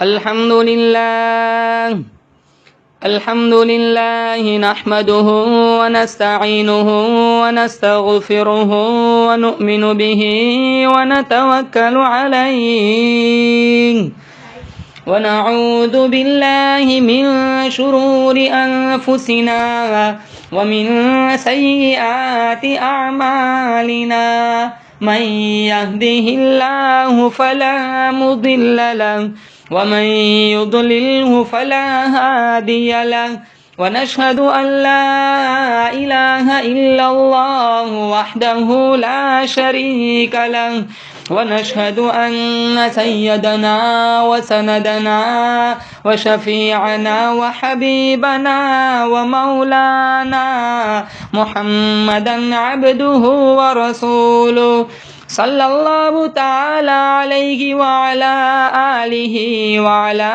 الحمد لله نحمده ونستعينه ونستغفره ونؤمن به ونتوكل عليه ونعوذ بالله من شرور أنفسنا ومن سيئات أعمالنا من يهده الله فلا مضل له ومن يضلله فلا هادي له ونشهد أن لا إله إلا الله وحده لا شريك له ونشهد أن سيدنا وسندنا وشفيعنا وحبيبنا ومولانا محمدا عبده ورسوله صلى الله تعالى عليه وعلى آله وعلى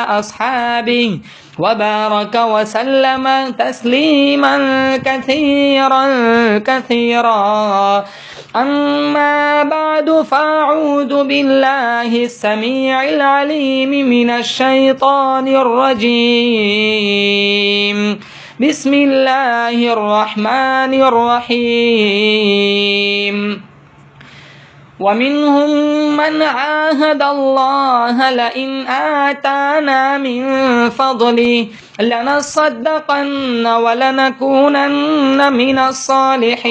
أصحابه وبارك وسلم تسليما كثيرا كثيرا أما بعد فأعوذ بالله السميع العليم من الشيطان الرجيم بسم الله الرحمن الرحيم ومنهم من عاهد الله لئن آتانا من فضله لنصدقن ولنكونن من الصالحين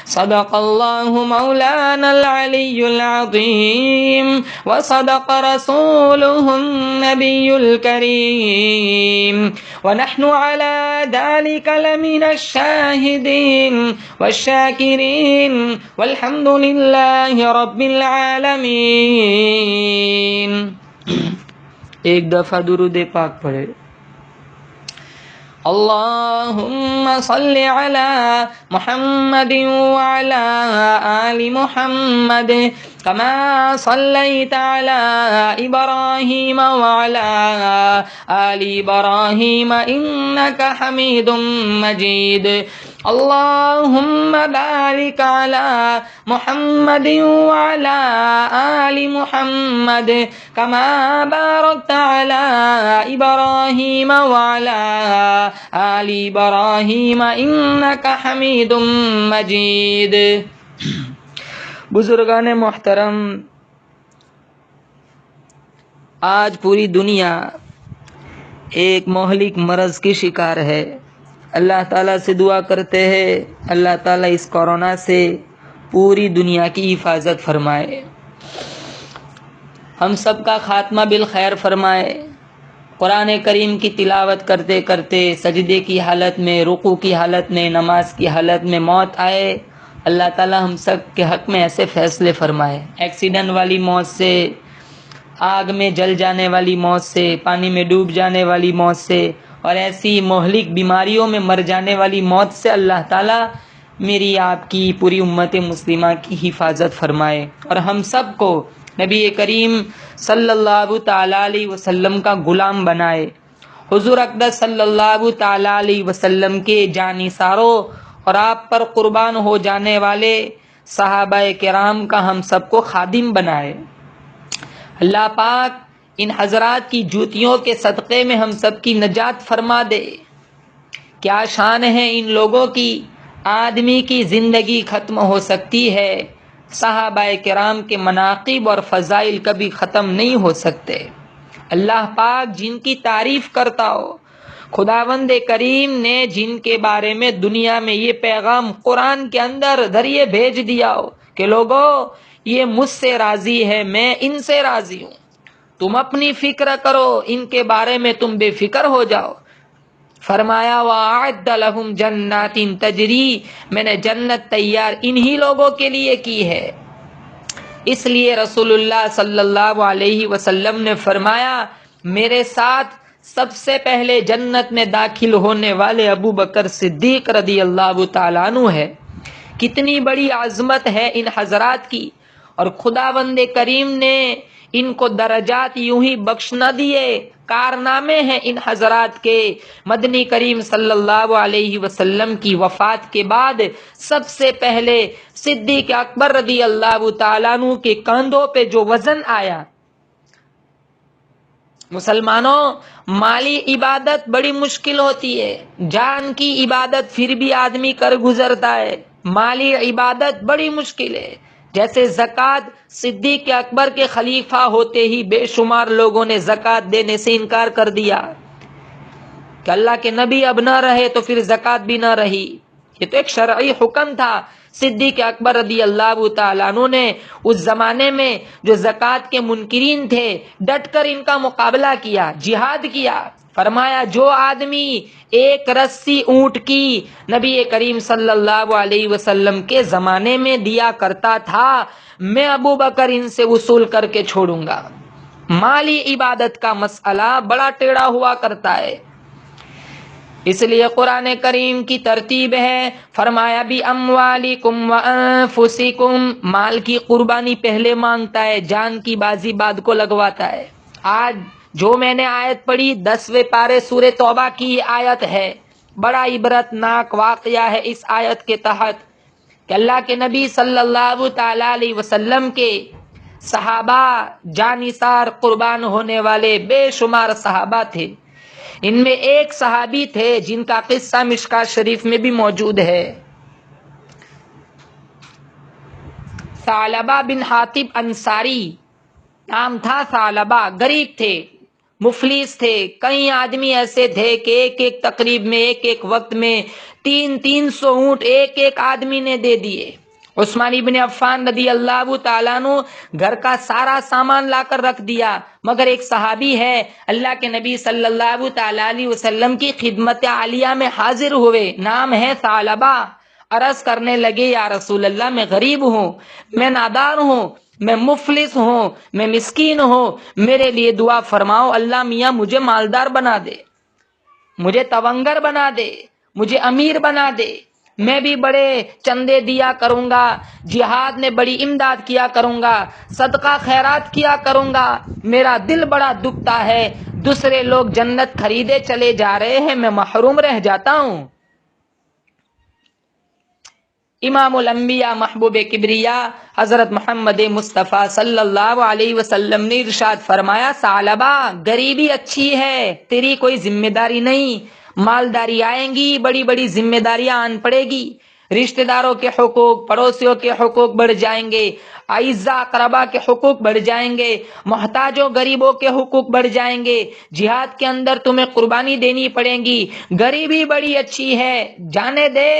صدق الله مولانا العلي العظيم وصدق رسوله النبي الكريم ونحن على ذلك لمن الشاهدين والشاكرين والحمد لله رب العالمين. ایک دفعہ درود پاک پڑھے. اللهم صل على محمد وعلى آل محمد كما صليت على إبراهيم وعلى آل إبراهيم إنك حميد مجيد. اللهم بارك على محمد وعلى آل محمد كما باركت على إبراهيم وعلى آل إبراهيم إنك حميد مجيد. بزرگان محترم، آج پوری دنیا ایک مہلک مرض کی شکار ہے. اللہ تعالیٰ سے دعا کرتے ہیں اللہ تعالیٰ اس کورونا سے پوری دنیا کی حفاظت فرمائے، ہم سب کا خاتمہ بالخیر فرمائے. قرآن کریم کی تلاوت کرتے کرتے سجدے کی حالت میں، رکوع کی حالت میں، نماز کی حالت میں موت آئے، اللہ تعالیٰ ہم سب کے حق میں ایسے فیصلے فرمائے. ایکسیڈنٹ والی موت سے، آگ میں جل جانے والی موت سے، پانی میں ڈوب جانے والی موت سے اور ایسی مہلک بیماریوں میں مر جانے والی موت سے اللہ تعالیٰ میری آپ کی پوری امت مسلمہ کی حفاظت فرمائے اور ہم سب کو نبی کریم صلی اللہ تعالیٰ علیہ وسلم کا غلام بنائے. حضور اقدس صلی اللہ تعالیٰ علیہ وسلم کے جانثاروں اور آپ پر قربان ہو جانے والے صحابہ کرام کا ہم سب کو خادم بنائے. اللہ پاک ان حضرات کی جوتیوں کے صدقے میں ہم سب کی نجات فرما دے. کیا شان ہے ان لوگوں کی، آدمی کی زندگی ختم ہو سکتی ہے، صحابہ کرام کے مناقب اور فضائل کبھی ختم نہیں ہو سکتے. اللہ پاک جن کی تعریف کرتا ہو، خداوند کریم نے جن کے بارے میں دنیا میں یہ پیغام قرآن کے اندر ذریعے بھیج دیا ہو کہ لوگوں یہ مجھ سے راضی ہے، میں ان سے راضی ہوں، تم اپنی فکر کرو، ان کے بارے میں تم بے فکر ہو جاؤ. فرمایا وَأَعَدَّ لَهُمْ جَنَّاتٍ تَجْرِي، میں نے جنت تیار انہی لوگوں کے لیے کی ہے. اس لیے رسول اللہ صلی اللہ علیہ وسلم نے فرمایا میرے ساتھ سب سے پہلے جنت میں داخل ہونے والے ابو بکر صدیق رضی اللہ تعالیٰ عنہ ہے. کتنی بڑی عظمت ہے ان حضرات کی، اور خداوند کریم نے ان کو درجات یوں ہی بخش نہ دیے، کارنامے ہیں ان حضرات کے. مدنی کریم صلی اللہ علیہ وسلم کی وفات کے بعد سب سے پہلے صدیق اکبر رضی اللہ تعالیٰ عنہ کے کاندھوں پہ جو وزن آیا مسلمانوں، مالی عبادت بڑی مشکل ہوتی ہے، جان کی عبادت پھر بھی آدمی کر گزرتا ہے، مالی عبادت بڑی مشکل ہے۔ جیسے زکوٰۃ، صدیق اکبر کے خلیفہ ہوتے ہی بے شمار لوگوں نے زکوٰۃ دینے سے انکار کر دیا کہ اللہ کے نبی اب نہ رہے تو پھر زکوٰۃ بھی نہ رہی۔ یہ تو ایک شرعی حکم تھا۔ صدیق اکبر رضی اللہ تعالیٰ عنہ نے اس زمانے میں جو زکوٰۃ کے منکرین تھے ڈٹ کر ان کا مقابلہ کیا، جہاد کیا۔ فرمایا جو آدمی ایک رسی اونٹ کی نبی کریم صلی اللہ علیہ وسلم کے زمانے میں دیا کرتا تھا، میں ابو بکر ان سے وصول کر کے چھوڑوں گا۔ مالی عبادت کا مسئلہ بڑا ٹیڑھا ہوا کرتا ہے، اس لیے قرآن کریم کی ترتیب ہے، فرمایا بھی اموالکم وانفسکم، مال کی قربانی پہلے مانگتا ہے، جان کی بازی بعد کو لگواتا ہے۔ آج جو میں نے آیت پڑھی 10ویں پارے سورہ توبہ کی آیت ہے، بڑا عبرت ناک واقعہ ہے اس آیت کے تحت کہ اللہ کے نبی صلی اللہ تعالی علیہ وسلم کے صحابہ جانثار قربان ہونے والے بے شمار صحابہ تھے، ان میں ایک صحابی تھے جن کا قصہ مشکاۃ شریف میں بھی موجود ہے۔ ثعلبہ بن حاطب انصاری نام تھا، ثعلبہ، غریب تھے، مفلس تھے۔ کئی آدمی ایسے تھے کہ ایک ایک تقریب میں، ایک ایک وقت میں 300 اونٹ ایک ایک آدمی نے دے دیے۔ عثمان ابن عفان رضی اللہ تعالیٰ عنہ گھر کا سارا سامان لا کر رکھ دیا، مگر ایک صحابی ہے اللہ کے نبی صلی اللہ تعالیٰ علیہ وسلم کی خدمت عالیہ میں حاضر ہوئے، نام ہے ثعلبہ۔ عرض کرنے لگے یا رسول اللہ، میں غریب ہوں، میں نادار ہوں، میں مفلس ہوں، میں مسکین ہوں، میرے لیے دعا فرماؤ، اللہ میاں مجھے مالدار بنا دے، مجھے تونگر بنا دے، مجھے امیر بنا دے، میں بھی بڑے چندے دیا کروں گا، جہاد میں بڑی امداد کیا کروں گا، صدقہ خیرات کیا کروں گا، میرا دل بڑا دکھتا ہے، دوسرے لوگ جنت خریدے چلے جا رہے ہیں، میں محروم رہ جاتا ہوں۔ امام الانبیاء محبوب کبریا حضرت محمد مصطفیٰ صلی اللہ علیہ وسلم نے ارشاد فرمایا، ثعلبہ غریبی اچھی ہے، تیری کوئی ذمہ داری نہیں، مالداری آئیں گی، بڑی بڑی ذمہ داریاں آن پڑے گی، رشتہ داروں کے حقوق، پڑوسیوں کے حقوق بڑھ جائیں گے، اعزاء اقربا کے حقوق بڑھ جائیں گے، محتاجوں غریبوں کے حقوق بڑھ جائیں گے، جہاد کے اندر تمہیں قربانی دینی پڑے گی، غریبی بڑی اچھی ہے، جانے دے۔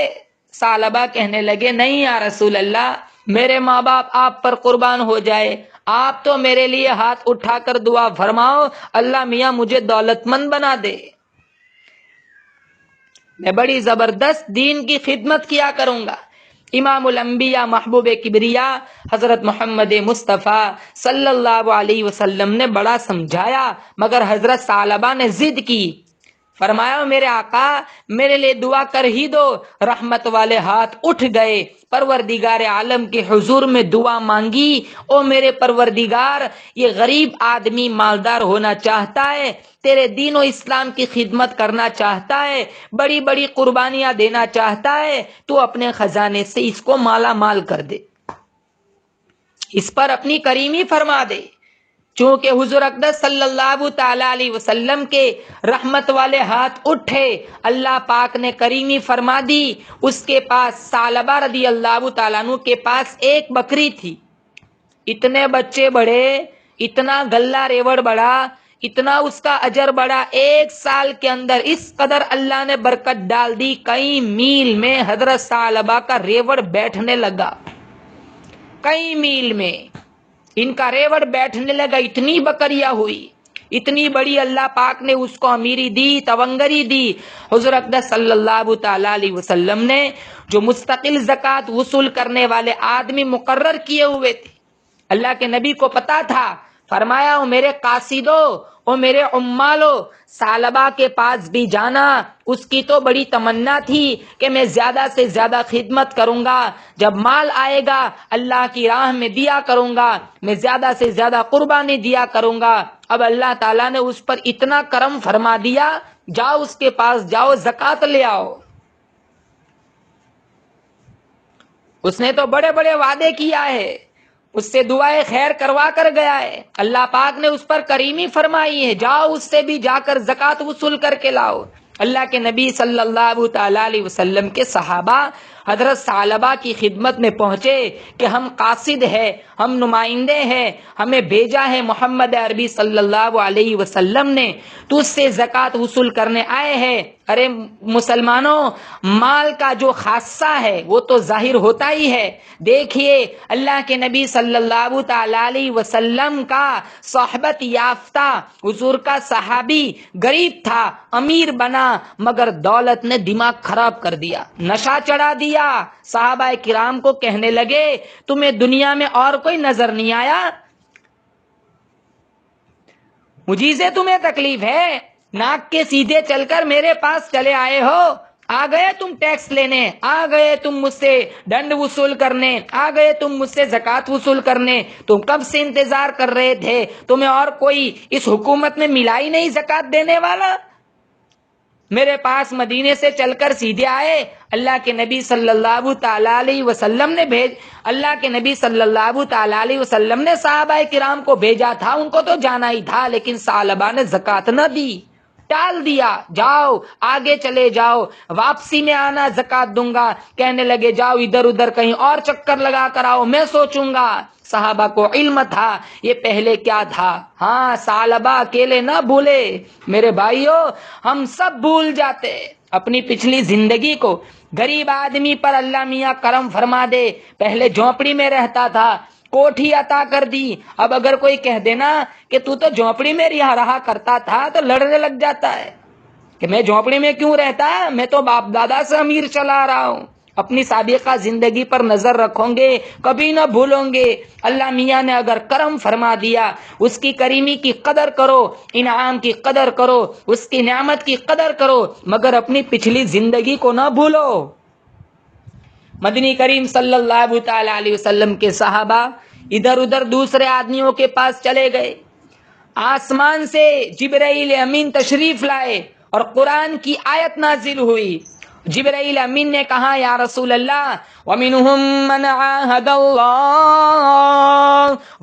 ثعلبہ کہنے لگے نہیں یا رسول اللہ، میرے ماں باپ آپ پر قربان ہو جائے، آپ تو میرے لیے ہاتھ اٹھا کر دعا فرماؤ، اللہ میاں مجھے دولت مند بنا دے، میں بڑی زبردست دین کی خدمت کیا کروں گا۔ امام الانبیاء محبوب کبریا حضرت محمد مصطفیٰ صلی اللہ علیہ وسلم نے بڑا سمجھایا، مگر حضرت ثعلبہ نے ضد کی، فرمایا میرے آقا میرے لیے دعا کر ہی دو۔ رحمت والے ہاتھ اٹھ گئے، پروردگار عالم کے حضور میں دعا مانگی، او میرے پروردگار، یہ غریب آدمی مالدار ہونا چاہتا ہے، تیرے دین و اسلام کی خدمت کرنا چاہتا ہے، بڑی بڑی قربانیاں دینا چاہتا ہے، تو اپنے خزانے سے اس کو مالا مال کر دے، اس پر اپنی کریمی فرما دے۔ چونکہ حضور اقدس صلی اللہ تعالی علیہ وسلم کے رحمت والے ہاتھ اٹھے، اللہ پاک نے کریمی فرما دی۔ اس کے پاس ثعلبہ رضی اللہ تعالیٰ عنہ کے پاس ایک بکری تھی، اتنے بچے بڑھے، اتنا گلہ ریوڑ بڑھا، اتنا اس کا اجر بڑھا، 1 سال کے اندر اس قدر اللہ نے برکت ڈال دی، کئی میل میں حضرت ثعلبہ کا ریوڑ بیٹھنے لگا، کئی میل میں ان کا ریوڑ بیٹھنے لگا، اتنی بکریاں ہوئی، اتنی بڑی اللہ پاک نے اس کو امیری دی، تونگری دی۔ حضور اقدس صلی اللہ تعالی علیہ وسلم نے جو مستقل زکوٰۃ وصول کرنے والے آدمی مقرر کیے ہوئے تھے، اللہ کے نبی کو پتا تھا، فرمایا او میرے قاصدو، او میرے عمالو، ثعلبہ کے پاس بھی جانا، اس کی تو بڑی تمنا تھی کہ میں زیادہ سے زیادہ خدمت کروں گا، جب مال آئے گا اللہ کی راہ میں دیا کروں گا، میں زیادہ سے زیادہ قربانی دیا کروں گا۔ اب اللہ تعالیٰ نے اس پر اتنا کرم فرما دیا، جاؤ اس کے پاس جاؤ، زکوٰۃ لے آؤ۔ اس نے تو بڑے بڑے وعدے کیا ہے، اس سے دعائے خیر کروا کر گیا ہے، اللہ پاک نے اس پر کریمی فرمائی ہے، جاؤ اس سے بھی جا کر زکوٰۃ وصول کر کے لاؤ۔ اللہ کے نبی صلی اللہ تعالی علیہ وسلم کے صحابہ حضرت ثعلبہ کی خدمت میں پہنچے کہ ہم قاصد ہیں، ہم نمائندے ہیں، ہمیں بھیجا ہے محمد عربی صلی اللہ علیہ وسلم نے، تو اس سے زکوٰۃ وصول کرنے آئے ہیں۔ ارے مسلمانوں، مال کا جو خاصہ ہے وہ تو ظاہر ہوتا ہی ہے۔ دیکھیے اللہ کے نبی صلی اللہ تعالی علیہ وسلم کا صحبت یافتہ حضور کا صحابی غریب تھا، امیر بنا، مگر دولت نے دماغ خراب کر دیا، نشہ چڑھا دیا۔ صحابہ کرام کو کہنے لگے تمہیں دنیا میں اور کوئی نظر نہیں آیا؟ مجھے سے تمہیں تکلیف ہے؟ ناک کے سیدھے چل کر میرے پاس چلے آئے ہو، آ گئے تم ٹیکس لینے، آ گئے تم مجھ سے ڈنڈ وصول کرنے، آ گئے تم مجھ سے زکوٰۃ وصول کرنے۔ تم کب سے انتظار کر رہے تھے؟ تمہیں اور کوئی اس حکومت میں ملا ہی نہیں زکوٰۃ دینے والا؟ میرے پاس مدینے سے چل کر سیدھے آئے۔ اللہ کے نبی صلی اللہ تعالی علیہ وسلم نے اللہ کے نبی صلی اللہ تعالی علیہ وسلم نے صحابہ کرام کو بھیجا تھا، ان کو تو جانا ہی تھا، لیکن ثعلبہ نے زکوٰۃ نہ دی، ٹال دیا۔ جاؤ آگے چلے جاؤ، واپسی میں آنا زکوٰۃ دوں گا۔ کہنے لگے جاؤ ادھر ادھر کہیں اور چکر لگا کر آؤ، میں سوچوں گا۔ صحابہ کو علم تھا یہ پہلے کیا تھا۔ ہاں ثعلبہ اکیلے نہ بھولے میرے بھائیوں، ہم سب بھول جاتے اپنی پچھلی زندگی کو۔ غریب آدمی پر اللہ میاں کرم فرما دے، پہلے جھونپڑی میں رہتا تھا، کوٹھی عطا کر دی، اب اگر کوئی کہہ دینا کہ تو جھونپڑی میں رہا کرتا تھا تو لڑنے لگ جاتا ہے کہ میں جھونپڑی میں کیوں رہتا، میں تو باپ دادا سے امیر چلا رہا ہوں۔ اپنی سابقہ زندگی پر نظر رکھوں گے، کبھی نہ بھولوں گے۔ اللہ میاں نے اگر کرم فرما دیا، اس کی کریمی کی قدر کرو، انعام کی قدر کرو، اس کی نعمت کی قدر کرو، مگر اپنی پچھلی زندگی کو نہ بھولو۔ مدنی کریم صلی اللہ تعالی علیہ وسلم کے صحابہ ادھر ادھر دوسرے آدمیوں کے پاس چلے گئے۔ آسمان سے جبرائیل امین تشریف لائے اور قرآن کی آیت نازل ہوئی۔ جبرائیل امین نے کہا یا رسول اللہ وَمِنْهُمْ مَنْ عَاهَدَ اللَّهُ،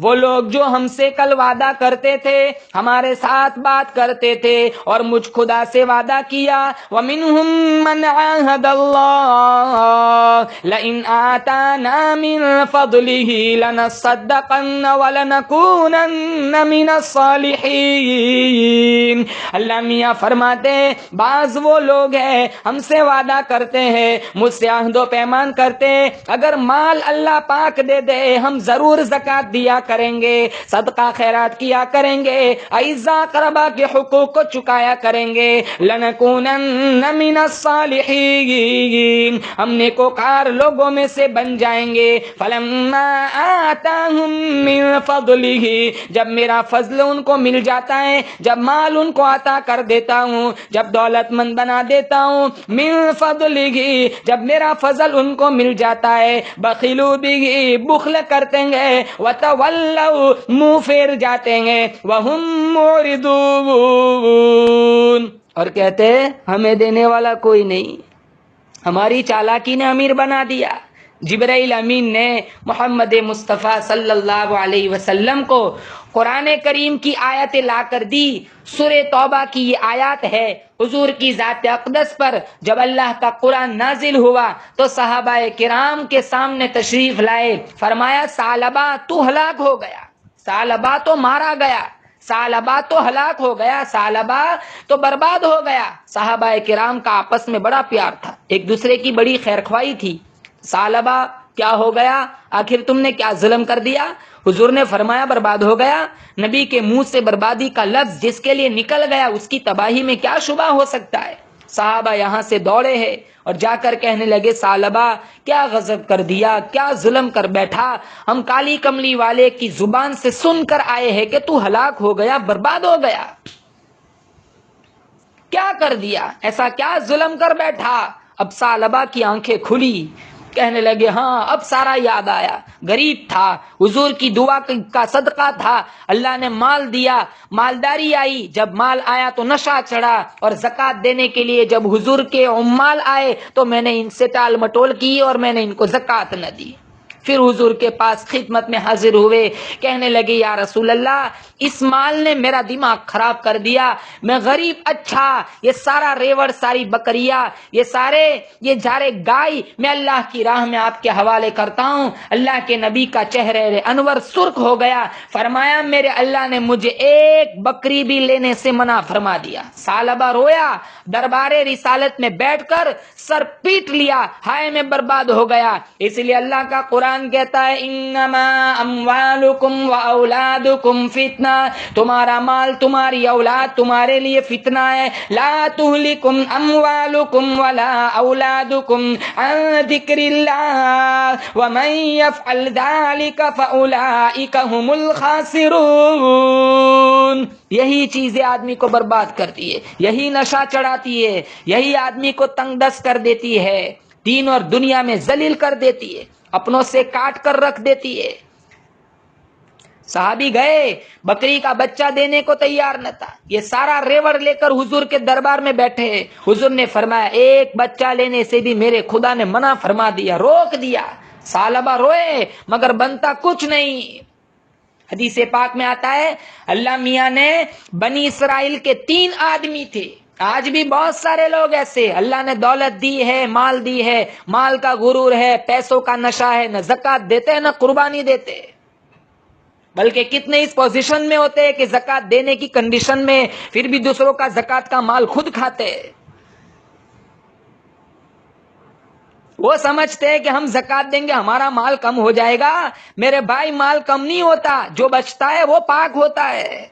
وہ لوگ جو ہم سے کل وعدہ کرتے تھے، ہمارے ساتھ بات کرتے تھے اور مجھ خدا سے وعدہ کیا۔ وَمِنْهُمْ مَنْ عَاهَدَ اللَّهُ لَئِنْ آتَانَا مِنْ فَضْلِهِ لَنَصَّدَّقَنَّ وَلَنَكُونَنَّ مِنَ الصَّالِحِينَ۔ اللہ میاں فرماتے بعض وہ لوگ ہیں ہم سے وعدہ کرتے ہیں، مجھ سے عہد و پیمان کرتے ہیں، اگر مال اللہ پاک دے دے ہم ضرور زکوٰۃ دیا کریں گے، صدقہ خیرات کیا کریں گے، اعزا قربا کے حقوق کو چکایا کریں گے۔ لَنَكُونَنَّ مِنَ الصَّالِحِينَ، ہم نیکوکار لوگوں میں سے بن جائیں گے۔ فَلَمَّا آتَاهُم مِّن فَضْلِهِ، جب میرا فضل ان کو مل جاتا ہے، جب مال ان کو عطا کر دیتا ہوں، جب دولت مند بنا دیتا ہوں، من فضلہ، جب میرا فضل ان کو مل جاتا ہے، بخلوا بہ، بخل کرتے ہیں، وتولوا، منہ پھیر جاتے ہیں، وہم معرضون، اور کہتے ہیں ہمیں دینے والا کوئی نہیں، ہماری چالاکی نے امیر بنا دیا۔ جبرائیل امین نے محمد مصطفیٰ صلی اللہ علیہ وسلم کو قرآن کریم کی آیت لا کر دی۔ سورہ توبہ کی یہ آیات ہے، حضور کی ذات اقدس پر جب اللہ کا قرآن نازل ہوا تو صحابہ کرام کے سامنے تشریف لائے، فرمایا ثعلبہ تو ہلاک ہو گیا، ثعلبہ تو مارا گیا، ثعلبہ تو ہلاک ہو گیا، ثعلبہ تو برباد ہو گیا۔ صحابہ کرام کا آپس میں بڑا پیار تھا، ایک دوسرے کی بڑی خیرخواہی تھی۔ ثعلبہ کیا ہو گیا؟ آخر تم نے کیا ظلم کر دیا؟ حضور نے فرمایا برباد ہو گیا۔ نبی کے منہ سے بربادی کا لفظ جس کے لیے نکل گیا اس کی تباہی میں کیا شبہ ہو سکتا ہے؟ صحابہ یہاں سے دوڑے ہیں اور جا کر کہنے لگے ثعلبہ کیا غضب کر دیا، کیا ظلم کر بیٹھا، ہم کالی کملی والے کی زبان سے سن کر آئے ہیں کہ تو ہلاک ہو گیا، برباد ہو گیا، کیا کر دیا، ایسا کیا ظلم کر بیٹھا؟ اب ثعلبہ کی آنکھیں کھلی، کہنے لگے ہاں اب سارا یاد آیا، غریب تھا، حضور کی دعا کا صدقہ تھا، اللہ نے مال دیا، مالداری آئی، جب مال آیا تو نشہ چڑھا، اور زکوٰۃ دینے کے لیے جب حضور کے عمال آئے تو میں نے ان سے ٹال مٹول کی اور میں نے ان کو زکوٰۃ نہ دی۔ پھر حضور کے پاس خدمت میں حاضر ہوئے، کہنے لگے یا رسول اللہ اس مال نے میرا دماغ خراب کر دیا، میں غریب، اچھا یہ سارا ریوڑ، ساری بکریاں، یہ جارے گائے میں اللہ کی راہ میں آپ کے حوالے کرتا ہوں۔ اللہ کے نبی کا چہرہ انور سرخ ہو گیا، فرمایا میرے اللہ نے مجھے ایک بکری بھی لینے سے منع فرما دیا۔ ثعلبہ رویا، دربار رسالت میں بیٹھ کر سر پیٹ لیا، ہائے میں برباد ہو گیا۔ اس لیے اللہ کا قرآن کہتا ہے انما اموالکم و اولادکم فتنہ، تمہارا مال، تمہاری اولاد تمہارے لیے فتنہ ہے۔ لا تہلکم اموالکم ولا اولادکم عن ذکر اللہ ومن یفعل ذلک فاولئک هم الخاسرون۔ یہی چیزیں آدمی کو برباد کرتی ہے، یہی نشہ چڑھاتی ہے، یہی آدمی کو تنگ دست کر دیتی ہے، دین اور دنیا میں ذلیل کر دیتی ہے، اپنوں سے کاٹ کر رکھ دیتی ہے۔ صحابی گئے، بکری کا بچہ دینے کو تیار نہ تھا، یہ سارا ریوڑ لے کر حضور کے دربار میں بیٹھے ہیں۔ حضور نے فرمایا ایک بچہ لینے سے بھی میرے خدا نے منع فرما دیا، روک دیا۔ ثعلبہ روئے مگر بنتا کچھ نہیں۔ حدیث پاک میں آتا ہے اللہ میاں نے بنی اسرائیل کے 3 آدمی تھے، آج بھی بہت سارے لوگ ایسے، اللہ نے دولت دی ہے، مال دی ہے، مال کا غرور ہے، پیسوں کا نشہ ہے، نہ زکوٰۃ دیتے نہ قربانی دیتے، بلکہ کتنے اس پوزیشن میں ہوتے ہیں کہ زکوٰۃ دینے کی کنڈیشن میں پھر بھی دوسروں کا زکوٰۃ کا مال خود کھاتے۔ وہ سمجھتے ہیں کہ ہم زکوٰۃ دیں گے ہمارا مال کم ہو جائے گا۔ میرے بھائی مال کم نہیں ہوتا، جو بچتا ہے وہ پاک ہوتا ہے۔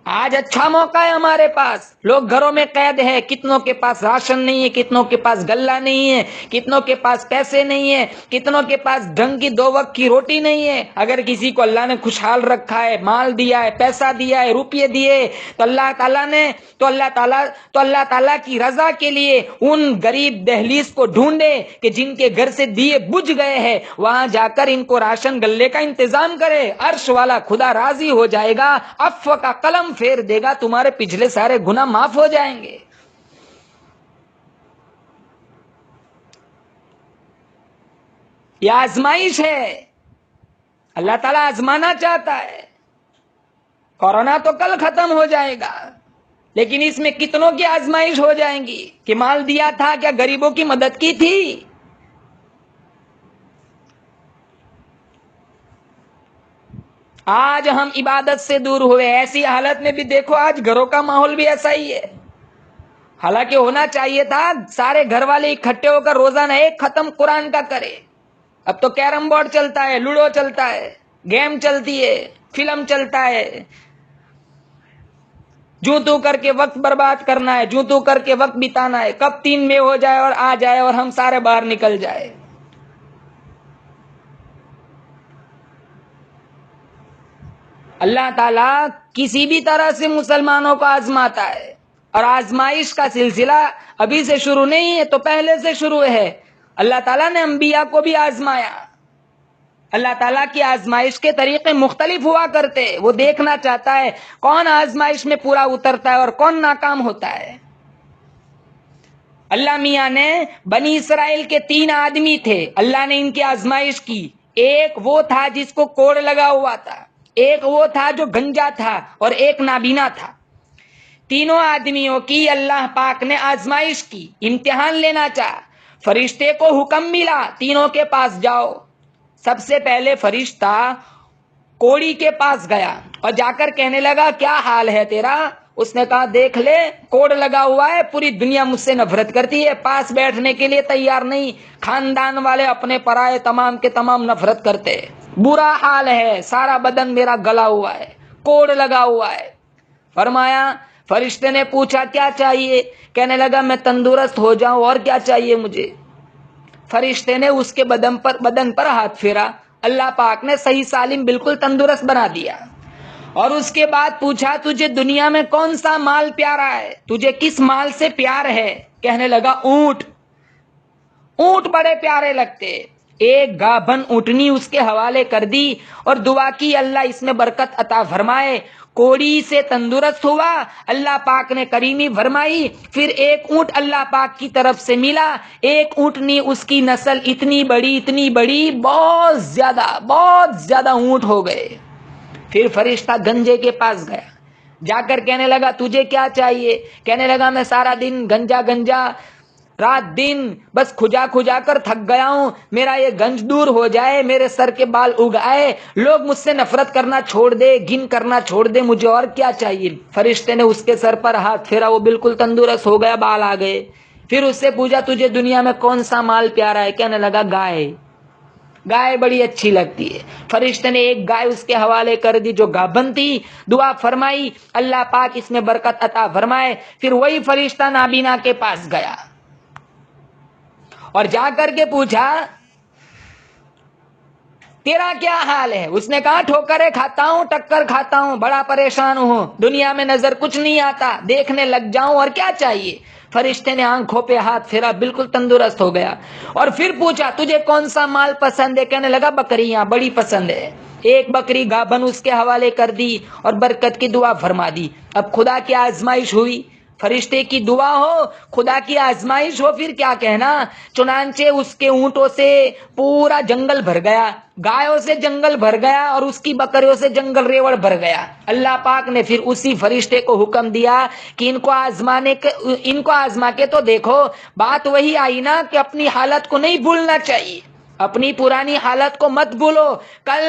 آج اچھا موقع ہے ہمارے پاس، لوگ گھروں میں قید ہے، کتنوں کے پاس راشن نہیں ہے، کتنوں کے پاس غلہ نہیں ہے، کتنوں کے پاس پیسے نہیں ہے، کتنوں کے پاس ڈھنگ کی 2 وقت کی روٹی نہیں ہے۔ اگر کسی کو اللہ نے خوشحال رکھا ہے، مال دیا ہے، پیسہ دیا ہے، روپیے دیے، تو اللہ تعالیٰ کی رضا کے لیے ان غریب دہلیز کو ڈھونڈے کہ جن کے گھر سے دیے بجھ گئے ہیں، وہاں جا کر ان کو راشن غلے کا انتظام کرے، عرش والا خدا راضی ہو جائے گا، عفو کا قلم پھیر دے گا، تمہارے پچھلے سارے گناہ معاف ہو جائیں گے۔ یہ آزمائش ہے، اللہ تعالیٰ آزمانا چاہتا ہے۔ کورونا تو کل ختم ہو جائے گا، لیکن اس میں کتنوں کی آزمائش ہو جائیں گی کہ مال دیا تھا، کیا غریبوں کی مدد کی تھی؟ آج ہم عبادت سے دور ہوئے، ایسی حالت میں بھی دیکھو آج گھروں کا ماحول بھی ایسا ہی ہے۔ حالانکہ ہونا چاہیے تھا سارے گھر والے اکٹھے ہو کر روزانہ ایک ختم قرآن کا کرے۔ اب تو کیرم بورڈ چلتا ہے، لوڈو چلتا ہے، گیم چلتی ہے، فلم چلتا ہے، جو تو کر کے وقت برباد کرنا ہے، جو تو کر کے وقت بتانا ہے، کب 3 میں ہو جائے اور آ جائے اور ہم سارے باہر نکل جائے۔ اللہ تعالیٰ کسی بھی طرح سے مسلمانوں کو آزماتا ہے، اور آزمائش کا سلسلہ ابھی سے شروع نہیں ہے، تو پہلے سے شروع ہے۔ اللہ تعالیٰ نے انبیاء کو بھی آزمایا۔ اللہ تعالیٰ کی آزمائش کے طریقے مختلف ہوا کرتے، وہ دیکھنا چاہتا ہے کون آزمائش میں پورا اترتا ہے اور کون ناکام ہوتا ہے۔ اللہ میاں نے بنی اسرائیل کے 3 آدمی تھے، اللہ نے ان کی آزمائش کی۔ ایک وہ تھا جس کو کوڑ لگا ہوا تھا، ایک وہ تھا جو گنجا تھا، اور ایک نابینا تھا۔ تینوں آدمیوں کی اللہ پاک نے آزمائش کی، امتحان لینا چاہا۔ فرشتے کو حکم ملا تینوں کے پاس جاؤ۔ سب سے پہلے فرشتہ کوڑی کے پاس گیا اور جا کر کہنے لگا کیا حال ہے تیرا؟ اس نے کہا دیکھ لے کوڑ لگا ہوا ہے، پوری دنیا مجھ سے نفرت کرتی ہے، پاس بیٹھنے کے لیے تیار نہیں، خاندان والے اپنے پرائے تمام کے تمام نفرت کرتے، برا حال ہے، سارا بدن میرا گلا ہوا ہے، کوڑ لگا ہوا ہے۔ فرمایا، فرشتے نے پوچھا کیا چاہیے؟ کہنے لگا میں تندرست ہو جاؤں، اور کیا چاہیے مجھے؟ فرشتے نے اس کے بدن پر ہاتھ پھیرا، اللہ پاک نے صحیح سالم بالکل تندرست بنا دیا، اور اس کے بعد پوچھا تجھے دنیا میں کون سا مال پیارا ہے، تجھے کس مال سے پیار ہے؟ کہنے لگا اونٹ، اونٹ بڑے پیارے لگتے، ایک گابھن اونٹنی اس کے حوالے کر دی اور دعا کی اللہ اس میں برکت عطا فرمائے. کوڑی سے تندرست ہوا, اللہ پاک نے کریمی فرمائی. پھر ایک اونٹ اللہ پاک کی طرف سے ملا, ایک اونٹنی, اس کی نسل اتنی بڑی, بہت زیادہ اونٹ ہو گئے. پھر فرشتہ گنجے کے پاس گیا, جا کر کہنے لگا تجھے کیا چاہیے؟ کہنے لگا میں سارا دن گنجا رات دن بس کھجا کر تھک گیا ہوں, میرا یہ گنج دور ہو جائے, میرے سر کے بال اگ آئے, لوگ مجھ سے نفرت کرنا چھوڑ دے, گن کرنا چھوڑ دے, مجھے اور کیا چاہیے؟ فرشتے نے اس کے سر پر ہاتھ پھیرا, وہ بالکل تندرست ہو گیا, بال آ گئے. پھر اس سے پوچھا تجھے دنیا میں کون سا مال پیارا ہے؟ کہنے لگا گائے بڑی اچھی لگتی ہے. فرشتے نے ایک گائے اس کے حوالے کر دی جو گابھن تھی, دعا فرمائی اللہ پاک اس میں برکت عطا فرمائے. پھر وہی فرشتہ نابینا کے پاس گیا اور جا کر کے پوچھا تیرا کیا حال ہے؟ اس نے کہا ٹھوکریں کھاتا ہوں, ٹکر کھاتا ہوں, بڑا پریشان ہوں, دنیا میں نظر کچھ نہیں آتا, دیکھنے لگ جاؤں, اور کیا چاہیے؟ فرشتے نے آنکھوں پہ ہاتھ پھیرا, بالکل تندرست ہو گیا. اور پھر پوچھا تجھے کون سا مال پسند ہے؟ کہنے لگا بکریاں بڑی پسند ہے. ایک بکری گابھن اس کے حوالے کر دی اور برکت کی دعا فرما دی. اب خدا کی آزمائش ہوئی, فرشتے کی دعا ہو, خدا کی آزمائش ہو, پھر کیا کہنا. چنانچہ اس کے اونٹوں سے پورا جنگل بھر گیا, گایوں سے جنگل بھر گیا, اور اس کی بکریوں سے جنگل ریوڑ بھر گیا. اللہ پاک نے پھر اسی فرشتے کو حکم دیا کہ ان کو آزما کے تو دیکھو. بات وہی آئی نا کہ اپنی حالت کو نہیں بھولنا چاہیے, اپنی پرانی حالت کو مت بھولو. کل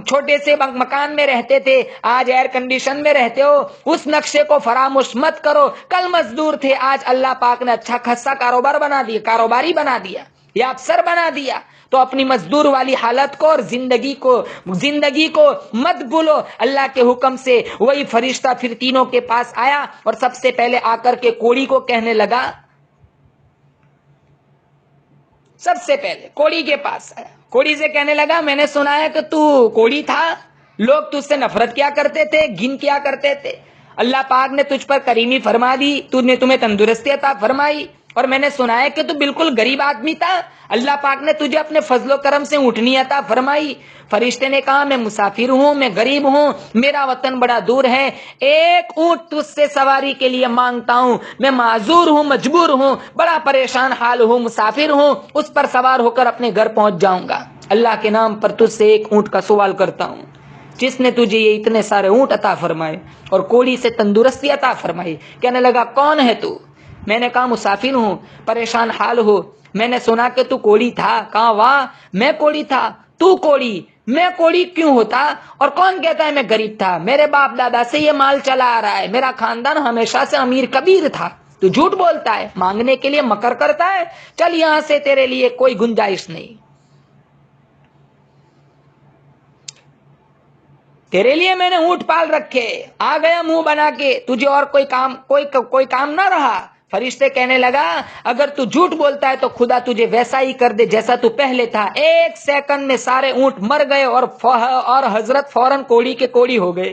چھوٹے سے مکان میں رہتے تھے, آج ایئر کنڈیشن میں رہتے ہو, اس نقشے کو فراموش مت کرو. کل مزدور تھے, آج اللہ پاک نے اچھا خاصا کاروباری بنا دیا یا افسر بنا دیا. تو اپنی مزدور والی حالت کو اور زندگی کو مت بھولو. اللہ کے حکم سے وہی فرشتہ پھر تینوں کے پاس آیا اور سب سے پہلے آ کر کے کوڑی کو کہنے لگا, سب سے پہلے کوڑی کے پاس آیا, کوڑی سے کہنے لگا میں نے سنا ہے کہ تو کوڑی تھا, لوگ تجھ سے نفرت کیا کرتے تھے, گن کیا کرتے تھے, اللہ پاک نے تجھ پر کریمی فرما دی, تمہیں تندرستی عطا فرمائی, اور میں نے سنا ہے کہ تو بالکل غریب آدمی تھا, اللہ پاک نے تجھے اپنے فضل و کرم سے اونٹنی عطا فرمائی. فرشتے نے کہا میں مسافر ہوں, میں غریب ہوں, میرا وطن بڑا دور ہے, ایک اونٹ تجھ سے سواری کے لیے مانگتا ہوں, میں معذور ہوں, مجبور ہوں, بڑا پریشان حال ہوں, مسافر ہوں, اس پر سوار ہو کر اپنے گھر پہنچ جاؤں گا. اللہ کے نام پر تجھ سے ایک اونٹ کا سوال کرتا ہوں, جس نے تجھے یہ اتنے سارے اونٹ عطا فرمائے اور کوڑی سے تندرستی عطا فرمائی. کہنے لگا کون ہے تو؟ میں نے کہا مسافر ہوں, پریشان حال ہو, میں نے سنا کہ تو کوڑی تھا. کہا واہ, میں کوڑی تھا, تو کوڑی, میں کوڑی کیوں ہوتا؟ اور کون کہتا ہے میں غریب تھا؟ میرے باپ دادا سے یہ مال چلا آ رہا ہے, میرا خاندان ہمیشہ سے امیر کبیر تھا. تو جھوٹ بولتا ہے, مانگنے کے لیے مکر کرتا ہے, چل یہاں سے, تیرے لیے کوئی گنجائش نہیں, تیرے لیے میں نے اونٹ پال رکھے, آ گیا منہ بنا کے, تجھے اور کوئی کام نہ رہا. فرشتے کہنے لگا اگر تو جھوٹ بولتا ہے تو خدا تجھے ویسا ہی کر دے جیسا تو پہلے تھا. ایک سیکنڈ میں سارے اونٹ مر گئے اور حضرت فوراً کوڑی کے کوڑی ہو گئے.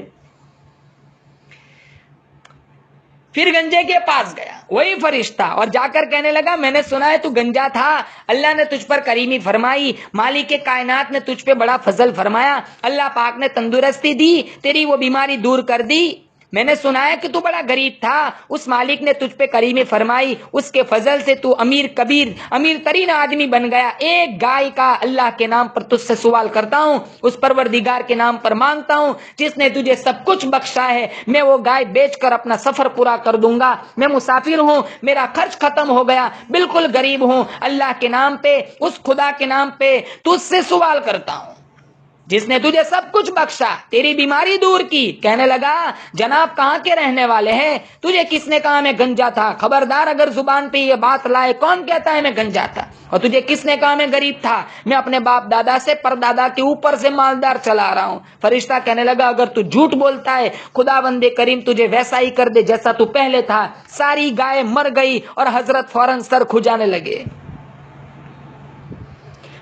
پھر گنجے کے پاس گیا وہی فرشتہ اور جا کر کہنے لگا میں نے سنا ہے تو گنجا تھا, اللہ نے تجھ پر کریمی فرمائی, مالک کائنات نے تجھ پہ بڑا فضل فرمایا, اللہ پاک نے تندرستی دی, تیری وہ بیماری دور کر دی. میں نے سنا ہے کہ تو بڑا غریب تھا, اس مالک نے تجھ پہ کریمی فرمائی, اس کے فضل سے تو امیر ترین آدمی بن گیا. ایک گائے کا اللہ کے نام پر تجھ سے سوال کرتا ہوں, اس پروردگار کے نام پر مانگتا ہوں جس نے تجھے سب کچھ بخشا ہے, میں وہ گائے بیچ کر اپنا سفر پورا کر دوں گا. میں مسافر ہوں, میرا خرچ ختم ہو گیا, بالکل غریب ہوں, اللہ کے نام پہ, اس خدا کے نام پہ تجھ سے سوال کرتا ہوں جس نے تجھے سب کچھ بخشا, تیری بیماری دور کی. کہنے لگا جناب کہاں کے رہنے والے ہیں, تجھے کس نے کہا میں گنجا تھا؟ خبردار اگر زبان پہ یہ بات لائے, کون کہتا ہے میں گنجا تھا؟ اور تجھے کس نے کہا میں غریب تھا؟ میں اپنے باپ دادا سے پردادا کے اوپر سے مالدار چلا رہا ہوں. فرشتہ کہنے لگا اگر تو جھوٹ بولتا ہے خدا بند کریم تجھے ویسا ہی کر دے جیسا تو پہلے تھا. ساری گائے مر گئی اور حضرت فوراً سر کھجانے لگے.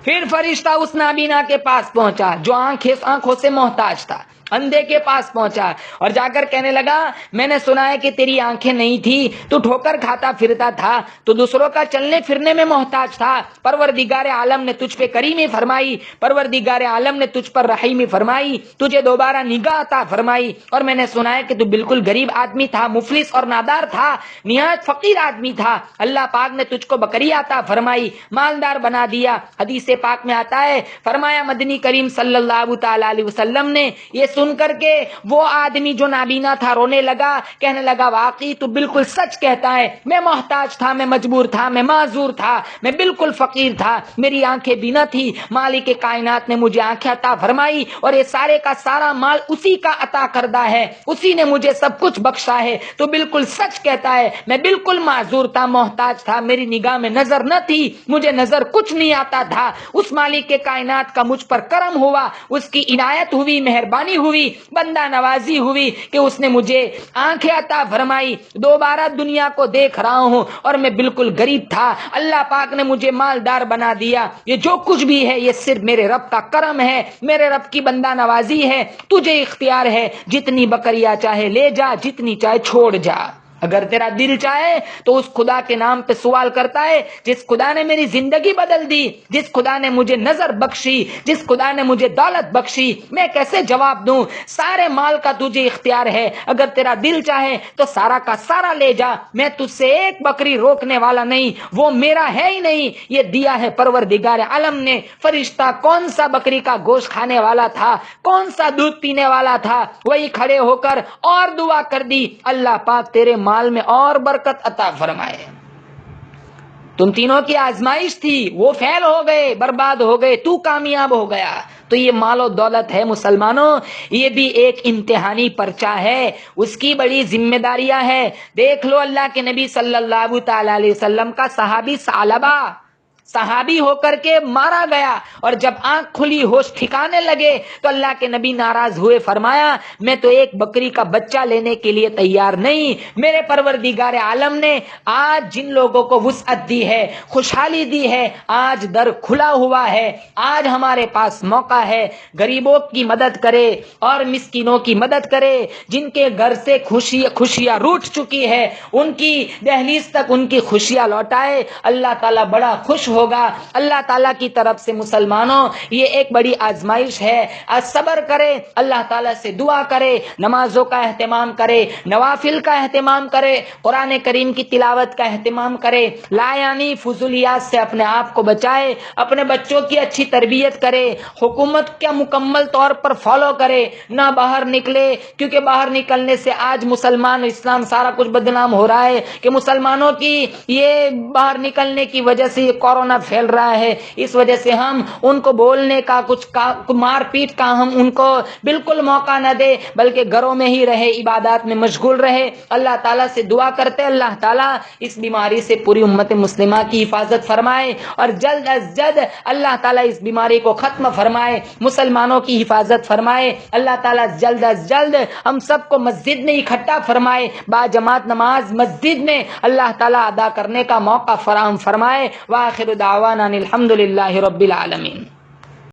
پھر فرشتہ اس نابینا کے پاس پہنچا جو آنکھوں سے محتاج تھا. اندھے کے پاس پہنچا اور جا کر کہنے لگا میں نے سنا ہے کہ تیری آنکھیں نہیں تھی، تو ٹھوکر کھاتا پھرتا تھا، تو دوسروں کا چلنے پھرنے میں محتاج تھا، پروردگار عالم نے تجھ پہ کریمی فرمائی، پروردگار عالم نے تجھ پر رحیمی فرمائی، تجھے دوبارہ نگاہ عطا فرمائی، اور میں نے سنا ہے کہ تو بالکل غریب آدمی تھا، مفلس اور نادار تھا، نہایت فقیر آدمی تھا، اللہ پاک نے تجھ کو بکری عطا فرمائی، مالدار بنا دیا۔ حدیث پاک میں آتا ہے، فرمایا مدنی کریم صلی اللہ تعالی علیہ وسلم نے یہ سن کر کے وہ آدمی جو نابینا تھا رونے لگا، کہنے لگا واقعی تو بالکل سچ کہتا ہے، میں محتاج تھا، میں مجبور تھا، میں معذور تھا، میں بالکل فقیر تھا، میری آنکھیں بینا تھی، مالک کائنات نے مجھے آنکھیں عطا فرمائی، اور یہ سارے کا سارا مال اسی کا عطا کردہ ہے، اسی نے مجھے سب کچھ بخشا ہے، تو بالکل سچ کہتا ہے، میں بالکل معذور تھا، محتاج تھا، میری نگاہ میں نظر نہ تھی، مجھے نظر کچھ نہیں آتا تھا، اس مالک کائنات کا مجھ پر کرم ہوا، اس کی عنایت ہوئی، مہربانی ہوئی، بندہ نوازی ہوئی کہ اس نے مجھے آنکھیں عطا فرمائی، دوبارہ دنیا کو دیکھ رہا ہوں اور میں بالکل غریب تھا، اللہ پاک نے مجھے مالدار بنا دیا، یہ جو کچھ بھی ہے یہ صرف میرے رب کا کرم ہے، میرے رب کی بندہ نوازی ہے، تجھے اختیار ہے، جتنی بکریاں چاہے لے جا، جتنی چاہے چھوڑ جا، اگر تیرا دل چاہے تو اس خدا کے نام پہ سوال کرتا ہے جس خدا نے میری زندگی بدل دی، جس خدا نے مجھے نظر بخشی، جس خدا نے مجھے دولت بخشی، میں کیسے جواب دوں؟ سارے مال کا تجھے اختیار ہے، اگر تیرا دل چاہے تو سارا کا سارا لے جا، میں تجھ سے ایک بکری روکنے والا نہیں، وہ میرا ہے ہی نہیں، یہ دیا ہے پروردگار عالم نے۔ فرشتہ کون سا بکری کا گوشت کھانے والا تھا، کون سا دودھ پینے والا تھا، وہی کھڑے ہو کر اور دعا کر دی، اللہ پاک تیرے مال میں اور برکت عطا فرمائے۔ تم تینوں کی آزمائش تھی، وہ فیل ہو گئے، برباد ہو گئے، تو کامیاب ہو گیا۔ تو یہ مال و دولت ہے مسلمانوں، یہ بھی ایک امتحانی پرچہ ہے، اس کی بڑی ذمہ داریاں ہیں۔ دیکھ لو اللہ کے نبی صلی اللہ تعالی علیہ وسلم کا صحابی ثعلبہ، صحابی ہو کر کے مارا گیا، اور جب آنکھ کھلی، ہوش ٹھکانے لگے تو اللہ کے نبی ناراض ہوئے، فرمایا میں تو ایک بکری کا بچہ لینے کے لیے تیار نہیں، میرے پروردگار عالم نے آج جن لوگوں کو وسعت دی ہے، خوشحالی دی ہے، آج در کھلا ہوا ہے، آج ہمارے پاس موقع ہے، غریبوں کی مدد کرے اور مسکینوں کی مدد کرے، جن کے گھر سے خوشیاں روٹھ چکی ہے ان کی دہلیز تک ان کی خوشیاں لوٹائے، اللہ تعالیٰ بڑا خوش ہوگا۔ اللہ تعالیٰ کی طرف سے مسلمانوں یہ ایک بڑی آزمائش ہے، صبر کرے، اللہ تعالیٰ سے دعا کرے، نمازوں کا اہتمام کرے، نوافل کا اہتمام کرے، قرآن کریم کی تلاوت کا اہتمام کرے، لا یعنی فضولیات سے اپنے آپ کو بچائے، اپنے بچوں کی اچھی تربیت کرے، حکومت کا مکمل طور پر فالو کرے، نہ باہر نکلے، کیونکہ باہر نکلنے سے آج مسلمان اسلام سارا کچھ بدنام ہو رہا ہے کہ مسلمانوں کی یہ باہر نکلنے کی وجہ سے یہ کورونا پھیل رہا ہے، اس وجہ سے ہم ان کو بولنے کا کچھ مار پیٹ کا ہم ان کو بالکل موقع نہ دے، بلکہ گھروں میں ہی رہے، عبادات میں مشغول رہے۔ اللہ تعالیٰ سے دعا کرتے اللہ تعالیٰ اس بیماری سے پوری امت مسلمہ کی حفاظت فرمائے، اور جلد از جلد اللہ تعالیٰ اس بیماری کو ختم فرمائے، مسلمانوں کی حفاظت فرمائے، اللہ تعالیٰ جلد از جلد ہم سب کو مسجد میں اکٹھا فرمائے، با جماعت نماز مسجد میں اللہ تعالیٰ ادا کرنے کا موقع فراہم فرمائے۔ وآخر دعوانا الحمد للہ رب العالمین۔